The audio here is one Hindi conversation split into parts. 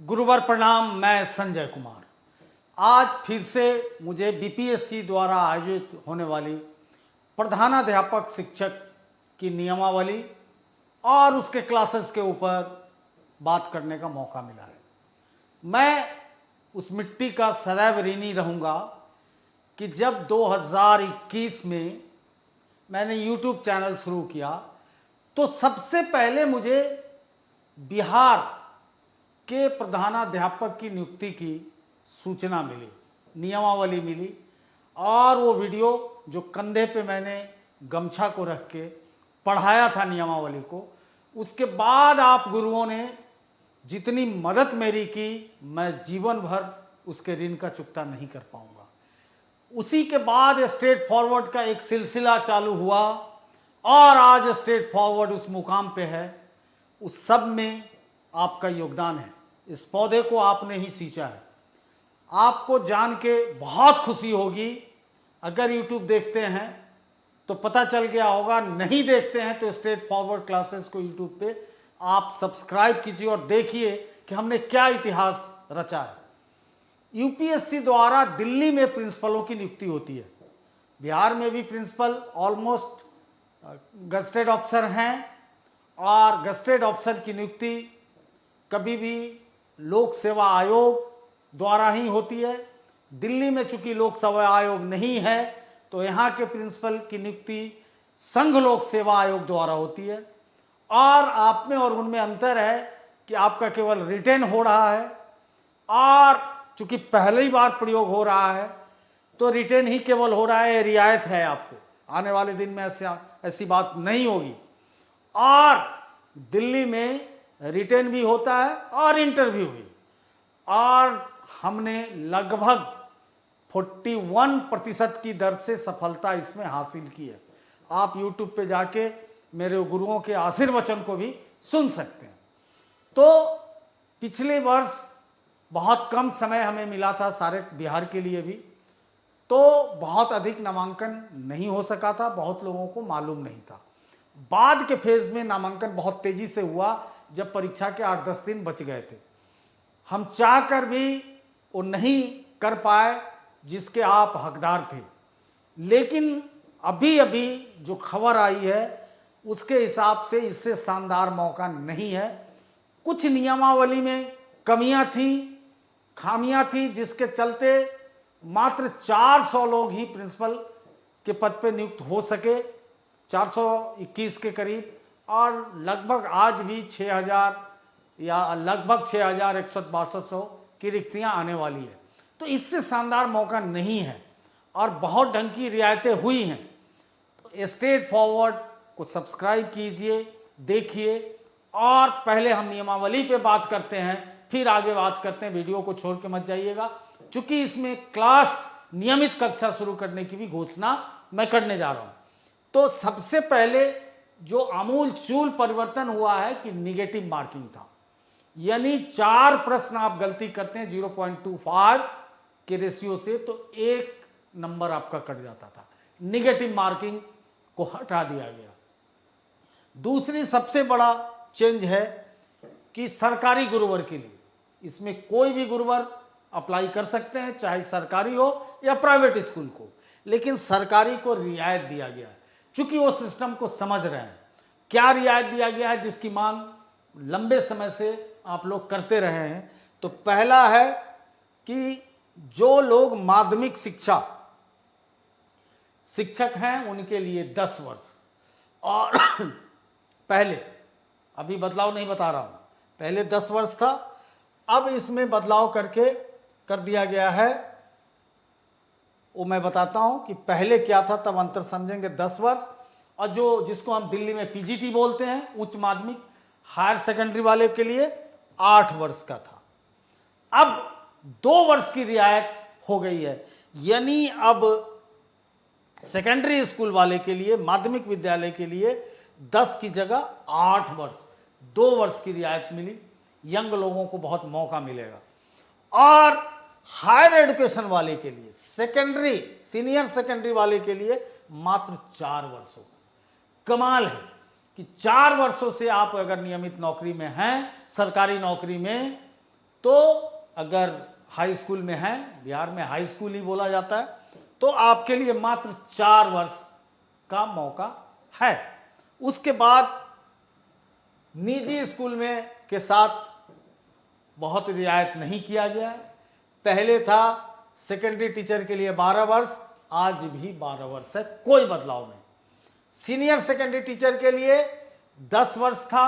गुरुवर प्रणाम। मैं संजय कुमार। आज फिर से मुझे बीपीएससी द्वारा आयोजित होने वाली प्रधानाध्यापक शिक्षक की नियमावली और उसके क्लासेस के ऊपर बात करने का मौका मिला है। मैं उस मिट्टी का सदैव ऋणी रहूँगा कि जब 2021 में मैंने यूट्यूब चैनल शुरू किया तो सबसे पहले मुझे बिहार के प्रधानाध्यापक की नियुक्ति की सूचना मिली, नियमावली मिली, और वो वीडियो जो कंधे पे मैंने गमछा को रख के पढ़ाया था नियमावली को, उसके बाद आप गुरुओं ने जितनी मदद मेरी की, मैं जीवन भर उसके ऋण का चुकता नहीं कर पाऊंगा। उसी के बाद स्ट्रेट फॉरवर्ड का एक सिलसिला चालू हुआ और आज स्ट्रेट फॉरवर्ड उस मुकाम पे है। उस सब में आपका योगदान है। इस पौधे को आपने ही सींचा है। आपको जान के बहुत खुशी होगी। अगर YouTube देखते हैं तो पता चल गया होगा, नहीं देखते हैं तो स्ट्रेट फॉरवर्ड क्लासेस को YouTube पे आप सब्सक्राइब कीजिए और देखिए कि हमने क्या इतिहास रचा है। यूपीएससी द्वारा दिल्ली में प्रिंसिपलों की नियुक्ति होती है। बिहार में भी प्रिंसिपल ऑलमोस्ट गजेटेड ऑफिसर हैं और गजेटेड ऑफिसर की नियुक्ति कभी भी लोक सेवा आयोग द्वारा ही होती है। दिल्ली में चूंकि लोक सेवा आयोग नहीं है तो यहाँ के प्रिंसिपल की नियुक्ति संघ लोक सेवा आयोग द्वारा होती है। और आप में और उनमें अंतर है कि आपका केवल रिटेन हो रहा है और चूंकि पहली बार प्रयोग हो रहा है तो रिटेन ही केवल हो रहा है, रियायत है आपको। आने वाले दिन में ऐसी बात नहीं होगी। और दिल्ली में रिटेन भी होता है और इंटरव्यू भी। और हमने लगभग 41% की दर से सफलता इसमें हासिल की है। आप YouTube पे जाके मेरे गुरुओं के आशीर्वचन को भी सुन सकते हैं। तो पिछले वर्ष बहुत कम समय हमें मिला था सारे बिहार के लिए भी, तो बहुत अधिक नामांकन नहीं हो सका था, बहुत लोगों को मालूम नहीं था। बाद के फेज में नामांकन बहुत तेजी से हुआ जब परीक्षा के 8-10 दिन बच गए थे। हम चाह कर भी वो नहीं कर पाए जिसके आप हकदार थे। लेकिन अभी अभी जो खबर आई है उसके हिसाब से इससे शानदार मौका नहीं है। कुछ नियमावली में कमियां थी, खामियां थी, जिसके चलते मात्र 400 लोग ही प्रिंसिपल के पद पे नियुक्त हो सके, 421 के करीब। और लगभग आज भी 6000 या लगभग 6162 की रिक्तियां आने वाली है। तो इससे शानदार मौका नहीं है और बहुत ढंग की रियायतें हुई हैं। तो स्ट्रेट फॉरवर्ड को सब्सक्राइब कीजिए, देखिए। और पहले हम नियमावली पे बात करते हैं, फिर आगे बात करते हैं। वीडियो को छोड़ के मत जाइएगा, क्योंकि इसमें क्लास नियमित कक्षा शुरू करने की भी घोषणा मैं करने जा रहा हूं। तो सबसे पहले जो आमूल चूल परिवर्तन हुआ है कि निगेटिव मार्किंग था, यानी 4 प्रश्न आप गलती करते हैं 0.25 के रेशियो से तो 1 नंबर आपका कट जाता था। निगेटिव मार्किंग को हटा दिया गया। दूसरी सबसे बड़ा चेंज है कि सरकारी गुरुवर के लिए इसमें कोई भी गुरुवर अप्लाई कर सकते हैं, चाहे सरकारी हो या प्राइवेट स्कूल को, लेकिन सरकारी को रियायत दिया गया है क्योंकि वो सिस्टम को समझ रहे हैं। क्या रियायत दिया गया है जिसकी मांग लंबे समय से आप लोग करते रहे हैं? तो पहला है कि जो लोग माध्यमिक शिक्षक हैं उनके लिए 10 वर्ष। और पहले, अभी बदलाव नहीं बता रहा हूं, पहले 10 वर्ष था, अब इसमें बदलाव करके कर दिया गया है। वो मैं बताता हूं कि पहले क्या था, तब अंतर समझेंगे। 10 वर्ष, और जो जिसको हम दिल्ली में पीजीटी बोलते हैं, उच्च माध्यमिक हायर सेकेंडरी वाले के लिए 8 वर्ष का था। अब 2 वर्ष की रियायत हो गई है, यानी अब सेकेंडरी स्कूल वाले के लिए, माध्यमिक विद्यालय के लिए 10 की जगह 8 वर्ष, 2 वर्ष की रियायत मिली। यंग लोगों को बहुत मौका मिलेगा। और हायर एजुकेशन वाले के लिए, सेकेंडरी, सीनियर सेकेंडरी वाले के लिए मात्र 4 वर्ष होगा। कमाल है कि 4 वर्षों से आप अगर नियमित नौकरी में हैं, सरकारी नौकरी में, तो अगर हाई स्कूल में है, बिहार में हाई स्कूल ही बोला जाता है, तो आपके लिए मात्र 4 वर्ष का मौका है। उसके बाद निजी स्कूल में के साथ बहुत रियायत नहीं किया गया है। पहले था सेकेंडरी टीचर के लिए 12 वर्ष, आज भी 12 वर्ष है, कोई बदलाव नहीं। सीनियर सेकेंडरी टीचर के लिए 10 वर्ष था,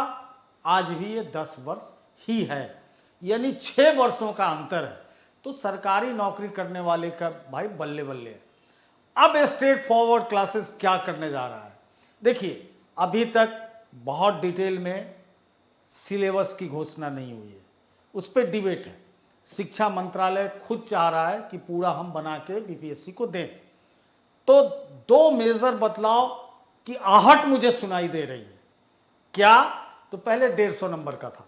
आज भी ये 10 वर्ष ही है, यानी 6 वर्षों का अंतर है। तो सरकारी नौकरी करने वाले का भाई बल्ले बल्ले है। अब स्ट्रेट फॉरवर्ड क्लासेस क्या करने जा रहा है? देखिए, अभी तक बहुत डिटेल में सिलेबस की घोषणा नहीं हुई है, उस पर डिबेट है। शिक्षा मंत्रालय खुद चाह रहा है कि पूरा हम बना के बीपीएससी को दें। तो 2 मेजर बदलाव की आहट मुझे सुनाई दे रही है। क्या? तो पहले 150 नंबर का था,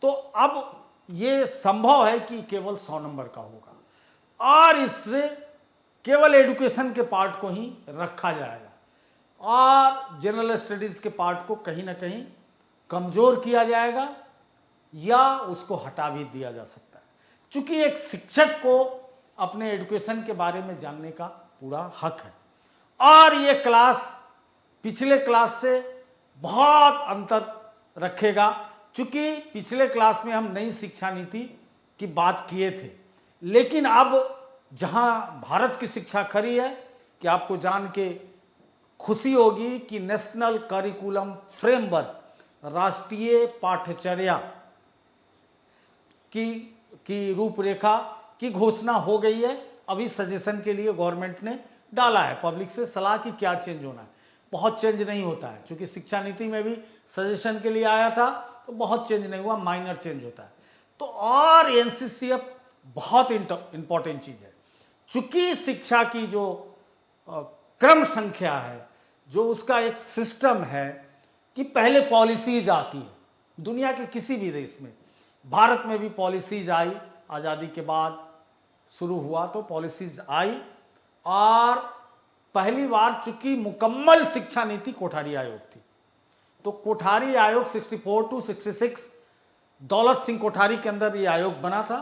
तो अब ये संभव है कि केवल 100 नंबर का होगा और इससे केवल एजुकेशन के पार्ट को ही रखा जाएगा और जनरल स्टडीज के पार्ट को कहीं ना कहीं कमजोर किया जाएगा या उसको हटा भी दिया जा सकता है, क्योंकि एक शिक्षक को अपने एजुकेशन के बारे में जानने का पूरा हक है। और ये क्लास पिछले क्लास से बहुत अंतर रखेगा, क्योंकि पिछले क्लास में हम नई शिक्षा नीति की बात किए थे, लेकिन अब जहां भारत की शिक्षा खड़ी है कि आपको जान के खुशी होगी कि नेशनल करिकुलम फ्रेमवर्क, राष्ट्रीय पाठ्यचर्या की रूपरेखा की घोषणा हो गई है। अभी सजेशन के लिए गवर्नमेंट ने डाला है, पब्लिक से सलाह की क्या चेंज होना है। बहुत चेंज नहीं होता है, क्योंकि शिक्षा नीति में भी सजेशन के लिए आया था तो बहुत चेंज नहीं हुआ, माइनर चेंज होता है। तो और एनसीसीएफ बहुत इंपॉर्टेंट चीज़ है, चूंकि शिक्षा की जो क्रम संख्या है, जो उसका एक सिस्टम है कि पहले पॉलिसीज आती है, दुनिया के किसी भी देश में, भारत में भी पॉलिसीज आई, आज़ादी के बाद शुरू हुआ तो पॉलिसीज आई। और पहली बार चूंकि मुकम्मल शिक्षा नीति कोठारी आयोग थी, तो कोठारी आयोग 64 to 66 दौलत सिंह कोठारी के अंदर ये आयोग बना था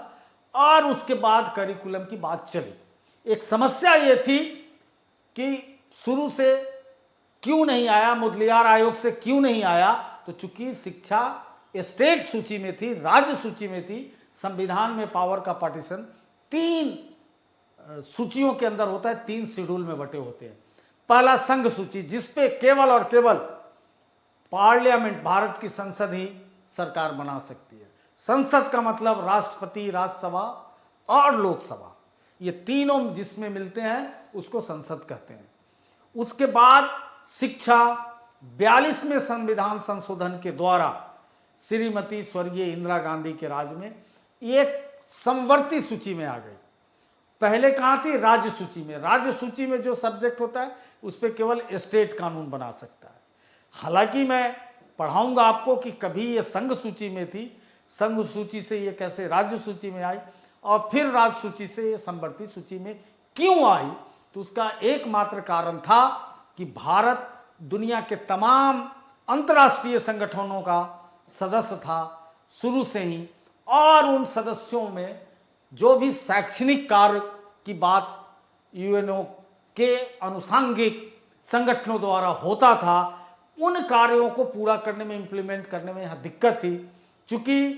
और उसके बाद करिकुलम की बात चली। एक समस्या ये थी कि शुरू से क्यों नहीं आया, मुदलियार आयोग से क्यों नहीं आया, तो चूंकि शिक्षा स्टेट सूची में थी, राज्य सूची में थी। संविधान में पावर का पार्टीशन 3 सूचियों के अंदर होता है, 3 शेड्यूल में बटे होते हैं। पहला संघ सूची, जिसपे केवल और केवल पार्लियामेंट, भारत की संसद ही सरकार बना सकती है। संसद का मतलब राष्ट्रपति, राज्यसभा और लोकसभा, ये तीनों जिसमें मिलते हैं उसको संसद कहते हैं। उसके बाद शिक्षा 42वें संविधान संशोधन के द्वारा श्रीमती स्वर्गीय इंदिरा गांधी के राज में एक समवर्ती सूची में आ गई। पहले कहाँ थी? राज्य सूची में। राज्य सूची में जो सब्जेक्ट होता है उस पर केवल स्टेट कानून बना सकता है। हालांकि मैं पढ़ाऊंगा आपको कि कभी ये संघ सूची में थी, संघ सूची से ये कैसे राज्य सूची में आई और फिर राज्य सूची से ये समवर्ती सूची में क्यों आई। तो उसका एकमात्र कारण था कि भारत दुनिया के तमाम अंतर्राष्ट्रीय संगठनों का सदस्य था शुरू से ही, और उन सदस्यों में जो भी शैक्षणिक कार्य की बात यूएनओ के अनुसांगिक संगठनों द्वारा होता था, उन कार्यों को पूरा करने में, इंप्लीमेंट करने में यहाँ दिक्कत थी, क्योंकि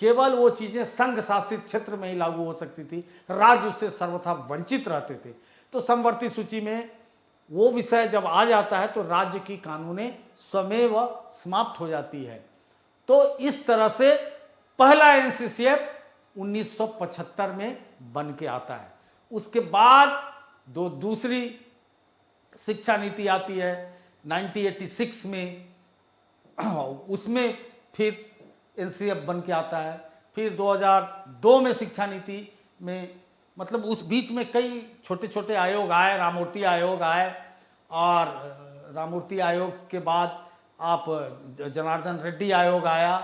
केवल वो चीज़ें संघ शासित क्षेत्र में ही लागू हो सकती थी, राज्य उससे सर्वथा वंचित रहते थे। तो समवर्ती सूची में वो विषय जब आ जाता है तो राज्य की कानूनें स्वमेव समाप्त हो जाती है। तो इस तरह से पहला एनसीसीएफ 1975 में बन के आता है। उसके बाद दूसरी शिक्षा नीति आती है 1986 में, उसमें फिर एनसीएफ बन के आता है। फिर 2002 में शिक्षा नीति में, मतलब उस बीच में कई छोटे छोटे आयोग आए, राममूर्ति आयोग आए, और राममूर्ति आयोग के बाद आप जनार्दन रेड्डी आयोग आया,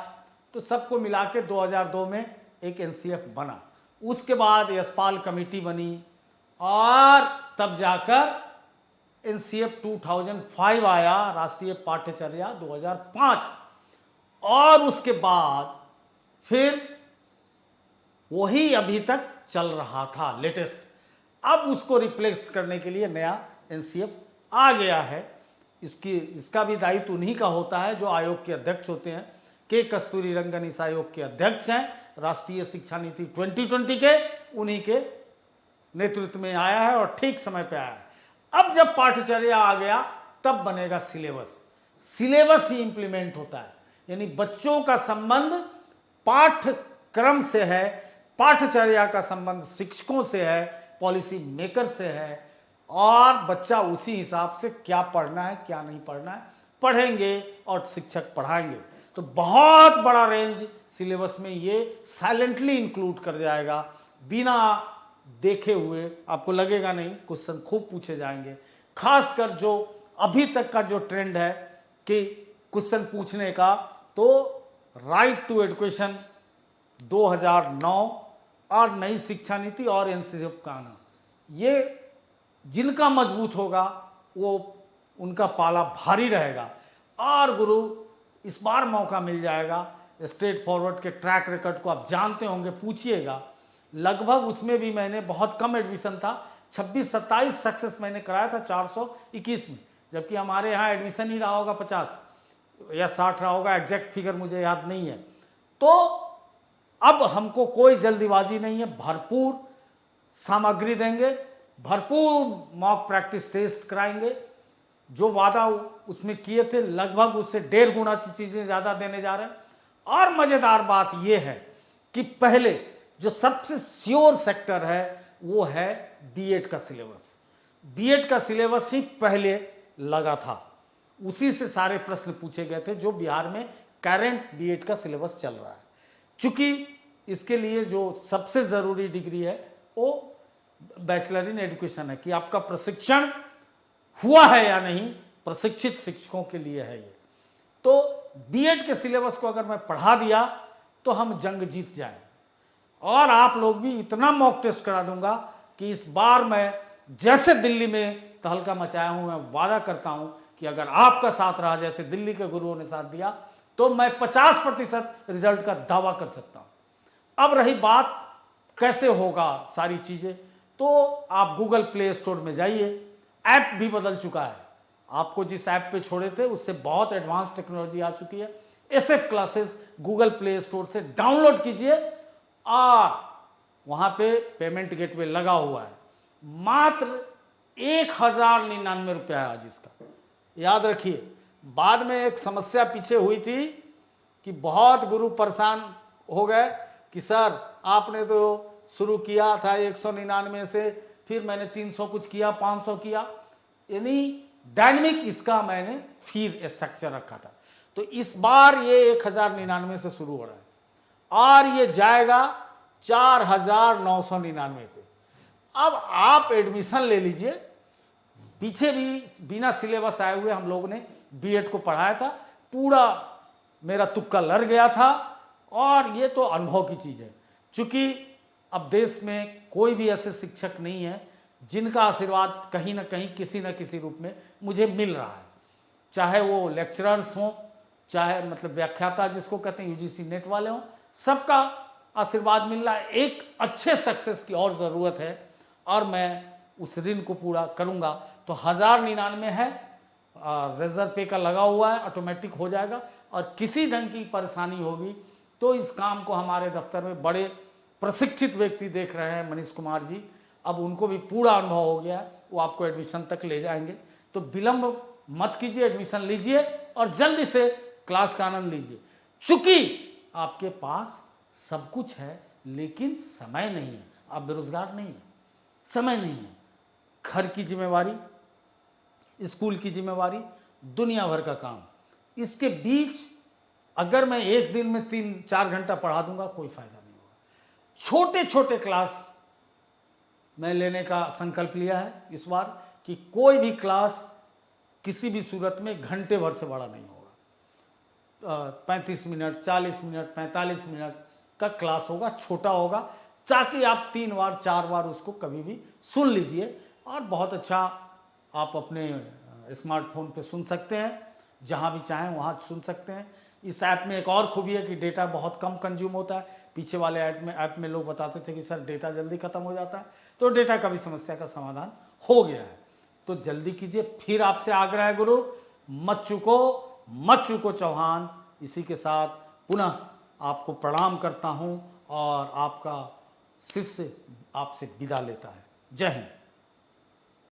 तो सबको मिला के 2002 में एक एनसीएफ बना। उसके बाद यशपाल कमेटी बनी और तब जाकर एनसीएफ 2005 आया, राष्ट्रीय पाठ्यचर्या 2005, और उसके बाद फिर वही अभी तक चल रहा था लेटेस्ट। अब उसको रिप्लेस करने के लिए नया एनसीएफ आ गया है। इसका भी दायित्व उन्हीं का होता है जो आयोग के अध्यक्ष होते हैं। के कस्तूरीरंगन इस आयोग के अध्यक्ष हैं। राष्ट्रीय शिक्षा नीति 2020 के उन्हीं के नेतृत्व में आया है और ठीक समय पे आया है। अब जब पाठ्यचर्या आ गया तब बनेगा सिलेबस। सिलेबस ही इंप्लीमेंट होता है, यानी बच्चों का संबंध पाठ्यक्रम से है, पाठ्यचर्या का संबंध शिक्षकों से है, पॉलिसी मेकर से है, और बच्चा उसी हिसाब से क्या पढ़ना है क्या नहीं पढ़ना है पढ़ेंगे और शिक्षक पढ़ाएंगे। तो बहुत बड़ा रेंज सिलेबस में ये साइलेंटली इंक्लूड कर जाएगा, बिना देखे हुए। आपको लगेगा नहीं, क्वेश्चन खूब पूछे जाएंगे। खासकर जो अभी तक का जो ट्रेंड है कि क्वेश्चन पूछने का, तो राइट टू एजुकेशन 2009 और नई शिक्षा नीति और एनसीएफ का आना, ये जिनका मजबूत होगा वो उनका पाला भारी रहेगा। और गुरु इस बार मौका मिल जाएगा। स्ट्रेट फॉरवर्ड के ट्रैक रिकॉर्ड को आप जानते होंगे, पूछिएगा। लगभग उसमें भी मैंने बहुत कम एडमिशन था, 26-27 सक्सेस मैंने कराया था 421 में, जबकि हमारे यहाँ एडमिशन ही रहा होगा 50 या 60 रहा होगा, एग्जैक्ट फिगर मुझे याद नहीं है। तो अब हमको कोई जल्दीबाजी नहीं है, भरपूर सामग्री देंगे, भरपूर मॉक प्रैक्टिस टेस्ट कराएंगे। जो वादा उसमें किए थे लगभग उससे 1.5 गुना चीजें ज्यादा देने जा रहे हैं। और मजेदार बात यह है कि पहले जो सबसे श्योर सेक्टर है वो है बीएड का सिलेबस। बीएड का सिलेबस ही पहले लगा था, उसी से सारे प्रश्न पूछे गए थे जो बिहार में करंट बीएड का सिलेबस चल रहा है। चूंकि इसके लिए जो सबसे जरूरी डिग्री है वो बैचलर इन एजुकेशन है, कि आपका प्रशिक्षण हुआ है या नहीं, प्रशिक्षित शिक्षकों के लिए है ये। तो बीएड के सिलेबस को अगर मैं पढ़ा दिया तो हम जंग जीत जाएं। और आप लोग भी इतना मॉक टेस्ट करा दूंगा कि इस बार मैं जैसे दिल्ली में तहलका मचाया हूं, मैं वादा करता हूं कि अगर आपका साथ रहा, जैसे दिल्ली के गुरुओं ने साथ दिया, तो मैं 50% रिजल्ट का दावा कर सकता हूं। अब रही बात कैसे होगा सारी चीजें, तो आप गूगल प्ले स्टोर में जाइए, ऐप भी बदल चुका है। आपको जिस ऐप पे छोड़े थे उससे बहुत एडवांस टेक्नोलॉजी आ चुकी है। SF classes Google play store से डाउनलोड कीजिए और वहां पे पेमेंट गेटवे लगा हुआ है। मात्र 1099 रुपया है आज इसका। याद रखिए, बाद में एक समस्या पीछे हुई थी कि बहुत गुरु परेशान हो गए कि सर आपने तो शुरू किया था 199 से, फिर मैंने 300 कुछ किया, 500 किया, यानी डायनेमिक इसका मैंने फीस स्ट्रक्चर रखा था। तो इस बार ये 1099 से शुरू हो रहा है और ये जाएगा 4999 पे। अब आप एडमिशन ले लीजिए। पीछे भी बिना सिलेबस आए हुए हम लोगों ने बीएड को पढ़ाया था, पूरा मेरा तुक्का लड़ गया था। और ये तो अनुभव की चीज है, क्योंकि अब देश में कोई भी ऐसे शिक्षक नहीं है जिनका आशीर्वाद कहीं ना कहीं किसी न किसी रूप में मुझे मिल रहा है। चाहे वो लेक्चरर्स हों, चाहे मतलब व्याख्याता जिसको कहते हैं यूजीसी नेट वाले हों, सबका आशीर्वाद मिल रहा है। एक अच्छे सक्सेस की और ज़रूरत है और मैं उस ऋण को पूरा करूंगा। तो 1099 है, रिजर्व पे का लगा हुआ है, ऑटोमेटिक हो जाएगा। और किसी ढंग की परेशानी होगी तो इस काम को हमारे दफ्तर में बड़े प्रशिक्षित व्यक्ति देख रहे हैं, मनीष कुमार जी, अब उनको भी पूरा अनुभव हो गया है, वो आपको एडमिशन तक ले जाएंगे। तो विलंब मत कीजिए, एडमिशन लीजिए और जल्दी से क्लास का आनंद लीजिए। चूंकि आपके पास सब कुछ है लेकिन समय नहीं है, आप बेरोजगार नहीं है, समय नहीं है, घर की जिम्मेवारी, स्कूल की जिम्मेवारी, दुनिया भर का काम, इसके बीच अगर मैं एक दिन में 3-4 घंटा पढ़ा दूंगा कोई फायदा नहीं होगा। छोटे छोटे क्लास मैं लेने का संकल्प लिया है इस बार कि कोई भी क्लास किसी भी सूरत में घंटे भर से बड़ा नहीं होगा। 35 मिनट, 40 मिनट, 45 मिनट का क्लास होगा, छोटा होगा, ताकि आप 3 बार 4 बार उसको कभी भी सुन लीजिए। और बहुत अच्छा आप अपने स्मार्टफोन पे सुन सकते हैं, जहाँ भी चाहें वहाँ सुन सकते हैं। इस ऐप में एक और खूबी है कि डेटा बहुत कम कंज्यूम होता है। पीछे वाले ऐप में लोग बताते थे कि सर डेटा जल्दी ख़त्म हो जाता है, तो डेटा का भी समस्या का समाधान हो गया है। तो जल्दी कीजिए। फिर आपसे आग्रह है गुरु, मत चूको चौहान। इसी के साथ पुनः आपको प्रणाम करता हूं और आपका शिष्य आपसे विदा लेता है। जय हिंद।